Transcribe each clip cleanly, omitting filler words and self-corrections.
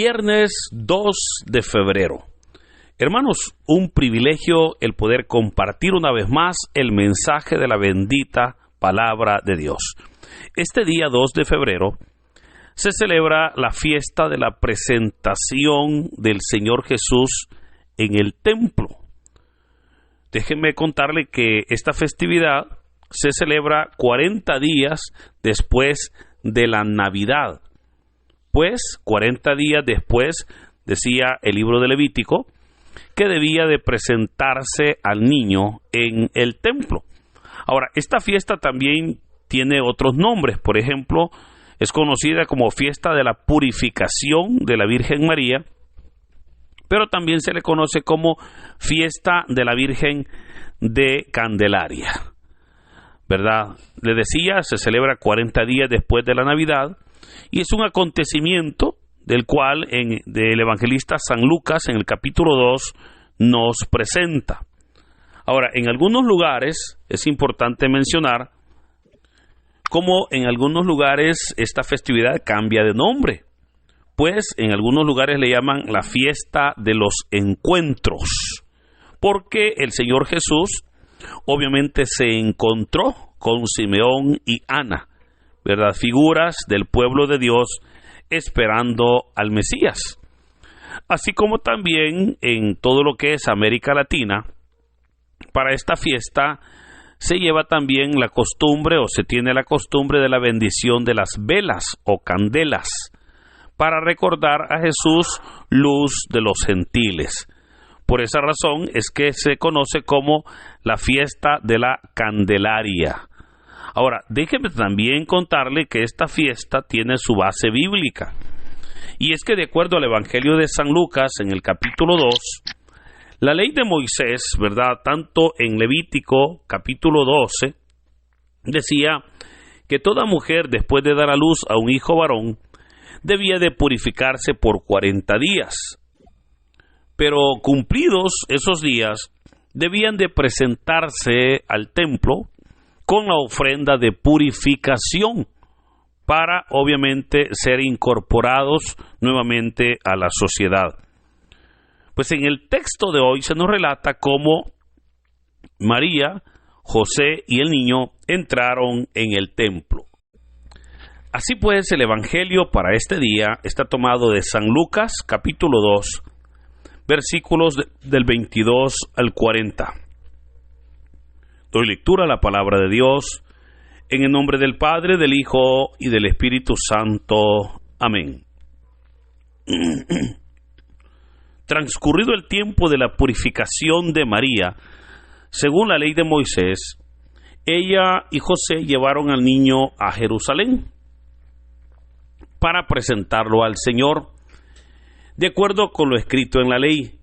Viernes 2 de febrero. Hermanos, un privilegio el poder compartir una vez más el mensaje de la bendita palabra de Dios. Este día 2 de febrero se celebra la fiesta de la presentación del Señor Jesús en el templo. Déjenme contarle que esta festividad se celebra 40 días después de la Navidad. Pues 40 días después, decía el libro de Levítico, que debía de presentarse al niño en el templo. Ahora, esta fiesta también tiene otros nombres. Por ejemplo, es conocida como fiesta de la purificación de la Virgen María, pero también se le conoce como fiesta de la Virgen de Candelaria, ¿verdad? Le decía, se celebra 40 días después de la Navidad, y es un acontecimiento del cual del evangelista San Lucas en el capítulo 2 nos presenta. Ahora, en algunos lugares es importante mencionar cómo en algunos lugares esta festividad cambia de nombre, pues en algunos lugares le llaman la fiesta de los encuentros, porque el Señor Jesús obviamente se encontró con Simeón y Ana, ¿verdad? Figuras del pueblo de Dios esperando al Mesías. Así como también en todo lo que es América Latina, para esta fiesta se lleva también la costumbre, o se tiene la costumbre de la bendición de las velas o candelas, para recordar a Jesús, luz de los gentiles. Por esa razón es que se conoce como la fiesta de la Candelaria. Ahora, déjeme también contarle que esta fiesta tiene su base bíblica. Y es que de acuerdo al Evangelio de San Lucas, en el capítulo 2, la ley de Moisés, ¿verdad?, tanto en Levítico, capítulo 12, decía que toda mujer, después de dar a luz a un hijo varón, debía de purificarse por 40 días. Pero cumplidos esos días, debían de presentarse al templo con la ofrenda de purificación para, obviamente, ser incorporados nuevamente a la sociedad. Pues en el texto de hoy se nos relata cómo María, José y el niño entraron en el templo. Así pues, el Evangelio para este día está tomado de San Lucas, capítulo 2, versículos del 22 al 40. Doy lectura a la palabra de Dios, en el nombre del Padre, del Hijo y del Espíritu Santo. Amén. Transcurrido el tiempo de la purificación de María, según la ley de Moisés, ella y José llevaron al niño a Jerusalén para presentarlo al Señor. De acuerdo con lo escrito en la ley,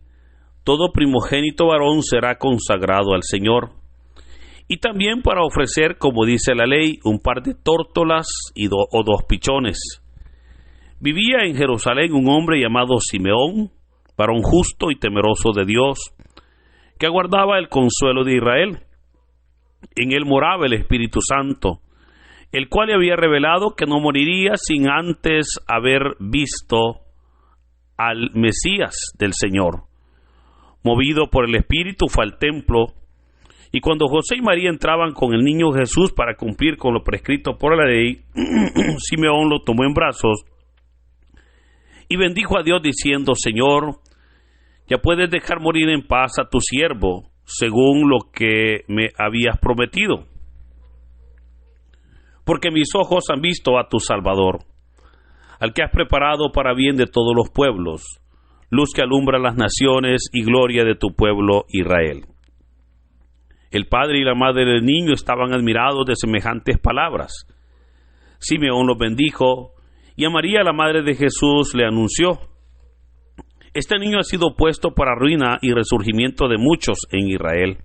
todo primogénito varón será consagrado al Señor. Y también para ofrecer, como dice la ley, un par de tórtolas o 2 pichones. Vivía en Jerusalén un hombre llamado Simeón, varón justo y temeroso de Dios, que aguardaba el consuelo de Israel. En él moraba el Espíritu Santo, el cual le había revelado que no moriría sin antes haber visto al Mesías del Señor. Movido por el Espíritu fue al templo, y cuando José y María entraban con el niño Jesús para cumplir con lo prescrito por la ley, Simeón lo tomó en brazos y bendijo a Dios diciendo: Señor, ya puedes dejar morir en paz a tu siervo, según lo que me habías prometido, porque mis ojos han visto a tu Salvador, al que has preparado para bien de todos los pueblos, luz que alumbra las naciones y gloria de tu pueblo Israel. El padre y la madre del niño estaban admirados de semejantes palabras. Simeón los bendijo, y a María, la madre de Jesús, le anunció: este niño ha sido puesto para ruina y resurgimiento de muchos en Israel,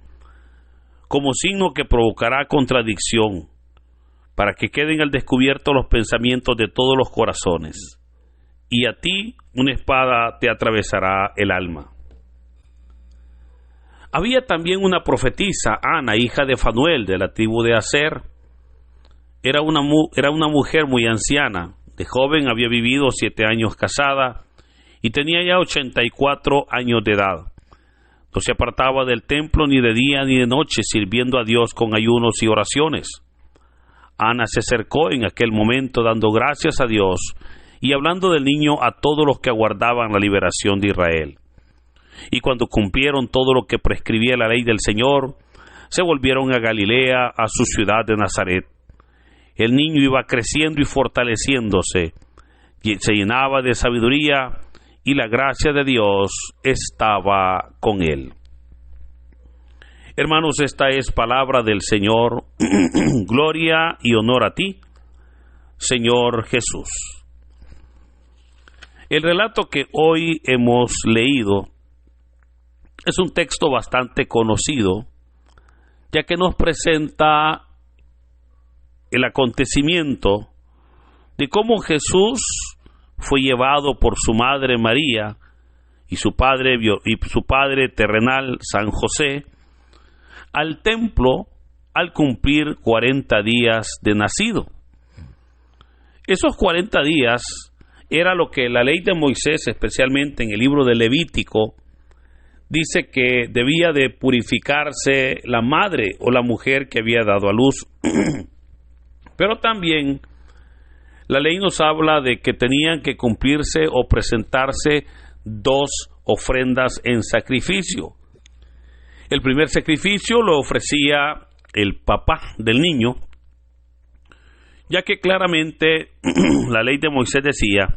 como signo que provocará contradicción, para que queden al descubierto los pensamientos de todos los corazones. Y a ti una espada te atravesará el alma. Había también una profetisa, Ana, hija de Fanuel, de la tribu de Aser. Era una mujer muy anciana. De joven había vivido 7 años casada y tenía ya 84 años de edad. No se apartaba del templo ni de día ni de noche, sirviendo a Dios con ayunos y oraciones. Ana se acercó en aquel momento dando gracias a Dios y hablando del niño a todos los que aguardaban la liberación de Israel. Y cuando cumplieron todo lo que prescribía la ley del Señor, se volvieron a Galilea, a su ciudad de Nazaret. El niño iba creciendo y fortaleciéndose, y se llenaba de sabiduría, y la gracia de Dios estaba con él. Hermanos, esta es palabra del Señor. Gloria y honor a ti, Señor Jesús. El relato que hoy hemos leído es un texto bastante conocido, ya que nos presenta el acontecimiento de cómo Jesús fue llevado por su madre María y su padre terrenal San José al templo al cumplir 40 días de nacido. Esos 40 días era lo que la ley de Moisés, especialmente en el libro de Levítico, dice que debía de purificarse la madre o la mujer que había dado a luz. Pero también la ley nos habla de que tenían que cumplirse o presentarse 2 ofrendas en sacrificio. El primer sacrificio lo ofrecía el papá del niño, ya que claramente la ley de Moisés decía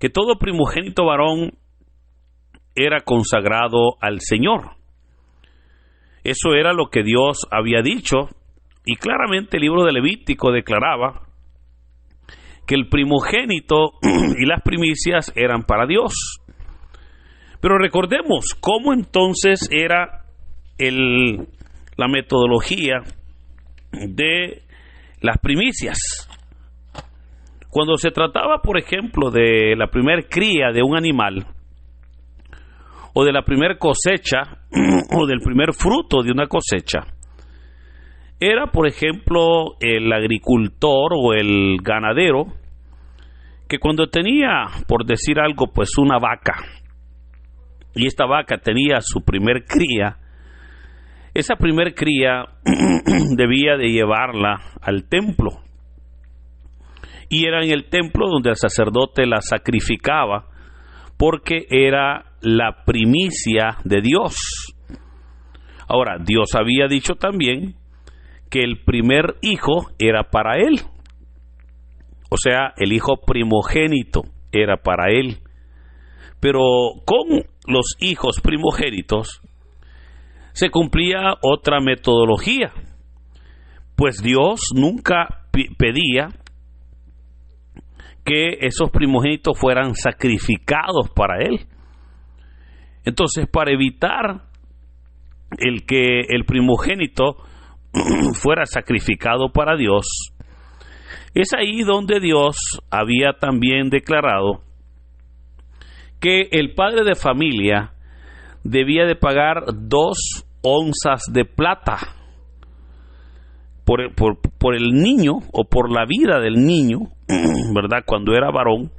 que todo primogénito varón era consagrado al Señor. Eso era lo que Dios había dicho, y claramente el libro de Levítico declaraba que el primogénito y las primicias eran para Dios. Pero recordemos cómo entonces era la metodología de las primicias. Cuando se trataba, por ejemplo, de la primer cría de un animal, o de la primer cosecha, o del primer fruto de una cosecha, era, por ejemplo, el agricultor o el ganadero, que cuando tenía, por decir algo, pues una vaca, y esta vaca tenía su primer cría, esa primer cría debía de llevarla al templo, y era en el templo donde el sacerdote la sacrificaba, porque era la primicia de Dios. Ahora, Dios había dicho también que el primer hijo era para él, o sea, el hijo primogénito era para él. Pero con los hijos primogénitos se cumplía otra metodología, pues Dios nunca pedía que esos primogénitos fueran sacrificados para él. Entonces, para evitar el que el primogénito fuera sacrificado para Dios, es ahí donde Dios había también declarado que el padre de familia debía de pagar 2 onzas de plata por el niño, o por la vida del niño, ¿verdad? Cuando era varón,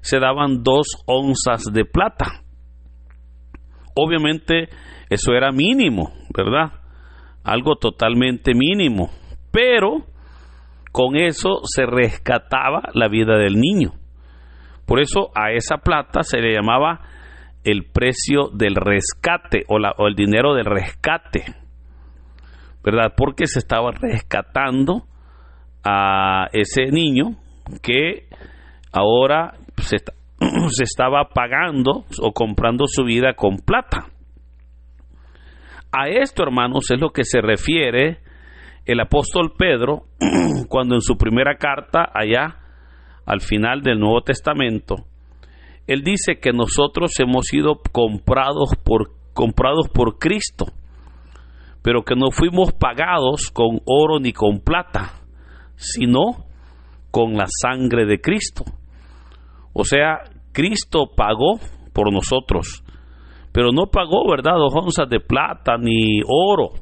se daban 2 onzas de plata. Obviamente, eso era mínimo, ¿verdad? Algo totalmente mínimo, pero con eso se rescataba la vida del niño. Por eso a esa plata se le llamaba el precio del rescate, o el dinero del rescate, ¿verdad? Porque se estaba rescatando a ese niño que ahora se estaba pagando o comprando su vida con plata. A esto, hermanos, es lo que se refiere el apóstol Pedro cuando en su primera carta, allá al final del Nuevo Testamento, él dice que nosotros hemos sido comprados por Cristo, pero que no fuimos pagados con oro ni con plata, sino con la sangre de Cristo. O sea, Cristo pagó por nosotros, pero no pagó, ¿verdad?, 2 onzas de plata ni oro,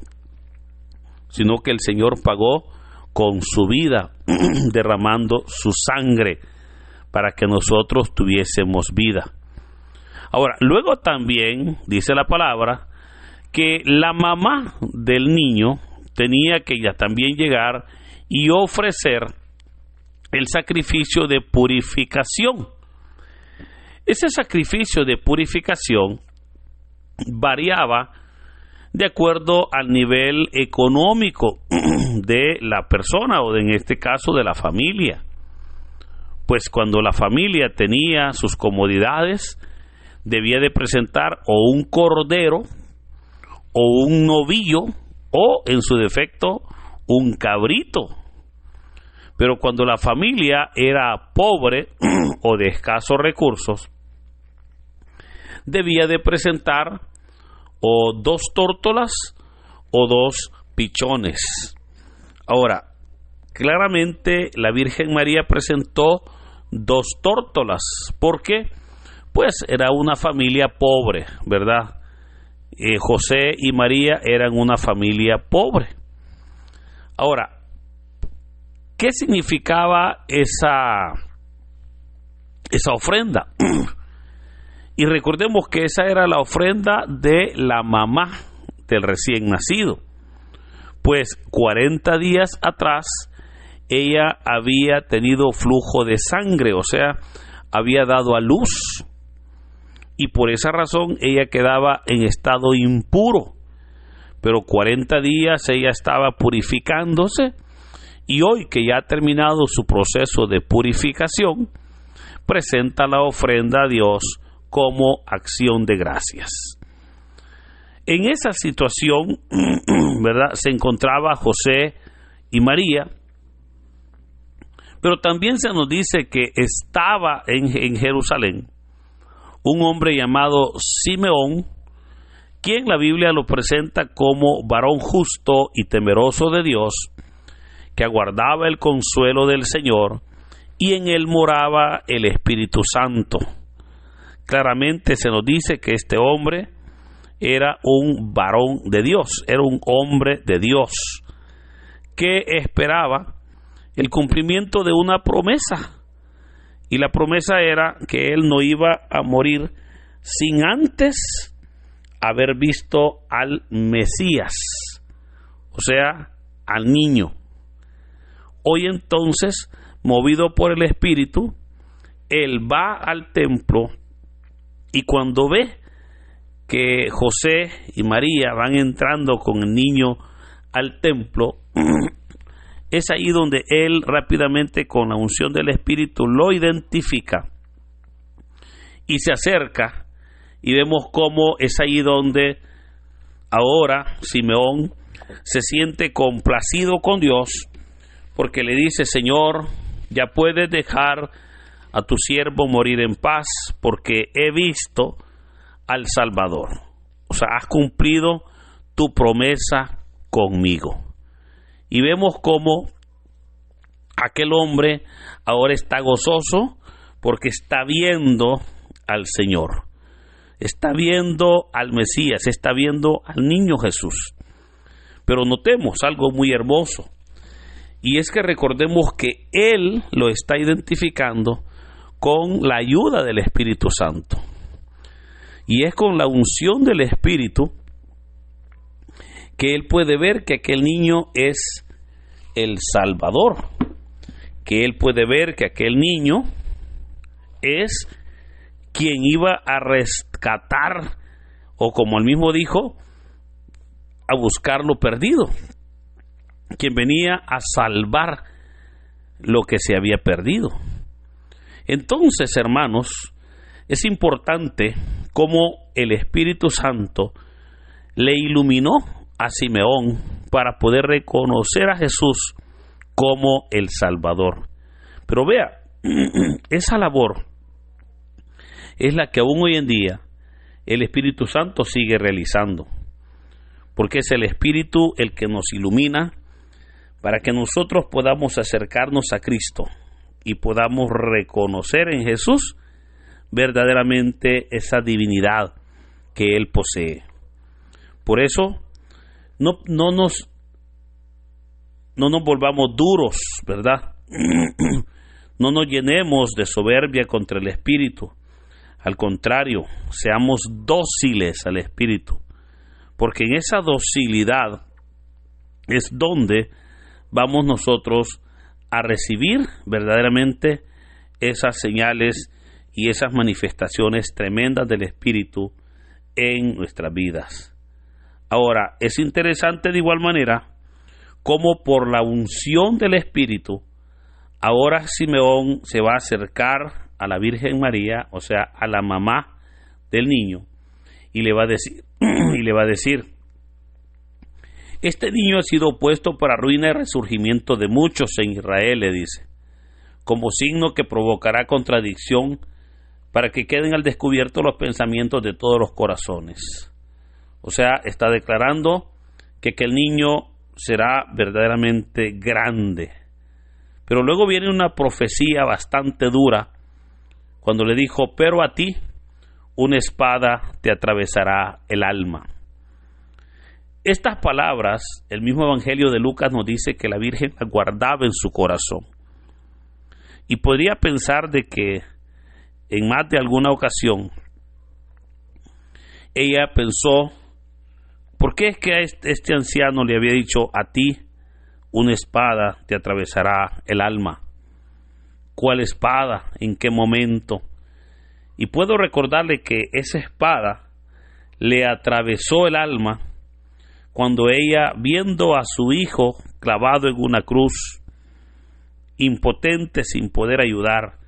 sino que el Señor pagó con su vida, derramando su sangre para que nosotros tuviésemos vida. Ahora, luego también dice la palabra que la mamá del niño tenía que ya también llegar y ofrecer el sacrificio de purificación. Ese sacrificio de purificación variaba de acuerdo al nivel económico de la persona o en este caso de la familia. Pues cuando la familia tenía sus comodidades, debía de presentar o un cordero o un novillo o en su defecto un cabrito. Pero cuando la familia era pobre o de escasos recursos, debía de presentar o 2 tórtolas o 2 pichones. Ahora, claramente la Virgen María presentó 2 tórtolas. ¿Por qué? Pues era una familia pobre, ¿verdad? José y María eran una familia pobre. Ahora, ¿qué significaba esa ofrenda? Y recordemos que esa era la ofrenda de la mamá del recién nacido. Pues 40 días atrás ella había tenido flujo de sangre, o sea, había dado a luz. Y por esa razón ella quedaba en estado impuro. Pero 40 días ella estaba purificándose. Y hoy que ya ha terminado su proceso de purificación, presenta la ofrenda a Dios como acción de gracias. En esa situación, ¿verdad?, se encontraba José y María, pero también se nos dice que estaba en Jerusalén un hombre llamado Simeón, quien la Biblia lo presenta como varón justo y temeroso de Dios, que aguardaba el consuelo del Señor, y en él moraba el Espíritu Santo. Claramente se nos dice que este hombre era un varón de Dios, era un hombre de Dios, que esperaba el cumplimiento de una promesa. Y la promesa era que él no iba a morir sin antes haber visto al Mesías, o sea, al niño. Hoy entonces, movido por el Espíritu, él va al templo y cuando ve que José y María van entrando con el niño al templo, es ahí donde él rápidamente con la unción del Espíritu lo identifica y se acerca, y vemos cómo es ahí donde ahora Simeón se siente complacido con Dios, porque le dice: Señor, ya puedes dejar a tu siervo morir en paz, porque he visto al Salvador. O sea, has cumplido tu promesa conmigo. Y vemos cómo aquel hombre ahora está gozoso porque está viendo al Señor, está viendo al Mesías, está viendo al niño Jesús. Pero notemos algo muy hermoso, y es que recordemos que él lo está identificando con la ayuda del Espíritu Santo. Y es con la unción del Espíritu que él puede ver que aquel niño es el Salvador, que él puede ver que aquel niño es quien iba a rescatar, o como él mismo dijo, a buscar lo perdido, quien venía a salvar lo que se había perdido. Entonces, hermanos, es importante cómo el Espíritu Santo le iluminó a Simeón para poder reconocer a Jesús como el Salvador. Pero vea, esa labor es la que aún hoy en día el Espíritu Santo sigue realizando, porque es el Espíritu el que nos ilumina para que nosotros podamos acercarnos a Cristo y podamos reconocer en Jesús verdaderamente esa divinidad que Él posee. Por eso, no nos volvamos duros, ¿verdad? No nos llenemos de soberbia contra el Espíritu, Al contrario, seamos dóciles al Espíritu, porque en esa docilidad es donde vamos nosotros a recibir verdaderamente esas señales y esas manifestaciones tremendas del Espíritu en nuestras vidas. Ahora, es interesante de igual manera cómo por la unción del Espíritu, ahora Simeón se va a acercar a la Virgen María, o sea, a la mamá del niño, y le va a decir, este niño ha sido puesto para ruina y resurgimiento de muchos en Israel, le dice, como signo que provocará contradicción para que queden al descubierto los pensamientos de todos los corazones. O sea, está declarando que el niño será verdaderamente grande. Pero luego viene una profecía bastante dura, cuando le dijo, pero a ti una espada te atravesará el alma. Estas palabras, el mismo Evangelio de Lucas nos dice que la Virgen las guardaba en su corazón. Y podría pensar de que en más de alguna ocasión ella pensó, ¿por qué es que a este anciano le había dicho, a ti una espada te atravesará el alma? ¿Cuál espada? ¿En qué momento? Y puedo recordarle que esa espada le atravesó el alma cuando ella, viendo a su hijo clavado en una cruz, impotente, sin poder ayudar,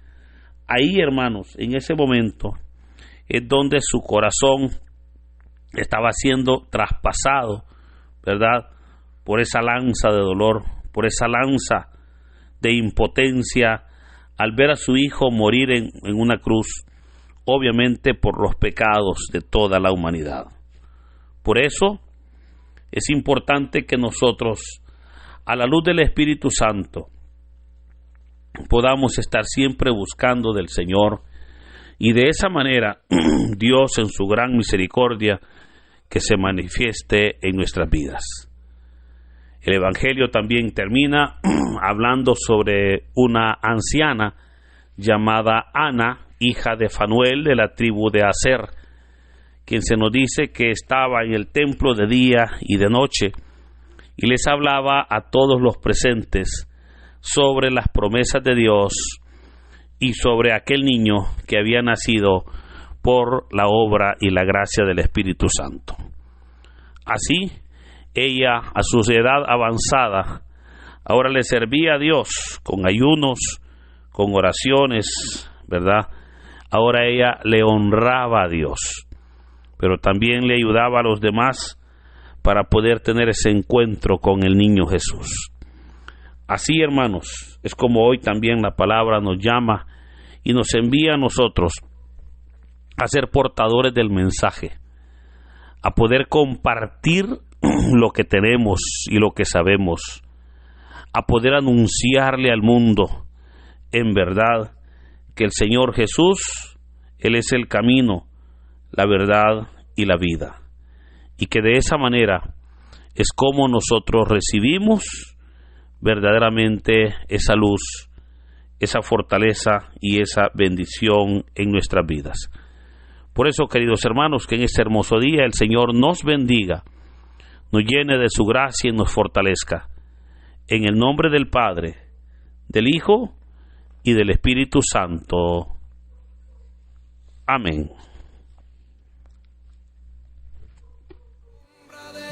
ahí, hermanos, en ese momento es donde su corazón estaba siendo traspasado, ¿verdad?, por esa lanza de dolor, por esa lanza de impotencia, al ver a su hijo morir en una cruz, obviamente por los pecados de toda la humanidad. Por eso es importante que nosotros, a la luz del Espíritu Santo, podamos estar siempre buscando del Señor, y de esa manera Dios en su gran misericordia que se manifieste en nuestras vidas. El Evangelio también termina hablando sobre una anciana llamada Ana, hija de Fanuel de la tribu de Aser, quien se nos dice que estaba en el templo de día y de noche y les hablaba a todos los presentes sobre las promesas de Dios y sobre aquel niño que había nacido por la obra y la gracia del Espíritu Santo. Así, ella, a su edad avanzada, ahora le servía a Dios con ayunos, con oraciones, ¿verdad? Ahora ella le honraba a Dios, pero también le ayudaba a los demás para poder tener ese encuentro con el niño Jesús. Así, hermanos, es como hoy también la palabra nos llama y nos envía a nosotros a ser portadores del mensaje, a poder compartir lo que tenemos y lo que sabemos, a poder anunciarle al mundo en verdad que el Señor Jesús, Él es el camino, la verdad y la vida, y que de esa manera es como nosotros recibimos verdaderamente esa luz, esa fortaleza y esa bendición en nuestras vidas. Por eso, queridos hermanos, que en este hermoso día el Señor nos bendiga, nos llene de su gracia y nos fortalezca. En el nombre del Padre, del Hijo y del Espíritu Santo. Amén.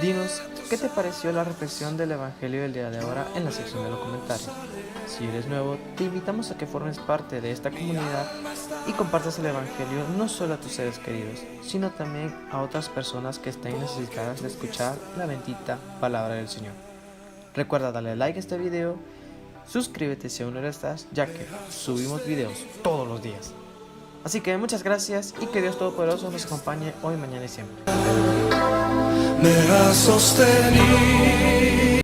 Dinos, ¿qué te pareció la reflexión del Evangelio del día de ahora en la sección de los comentarios? Si eres nuevo, te invitamos a que formes parte de esta comunidad y compartas el Evangelio no solo a tus seres queridos, sino también a otras personas que estén necesitadas de escuchar la bendita palabra del Señor. Recuerda darle like a este video, suscríbete si aún no lo estás, ya que subimos videos todos los días. Así que muchas gracias y que Dios Todopoderoso nos acompañe hoy, mañana y siempre. Me ha sostenido.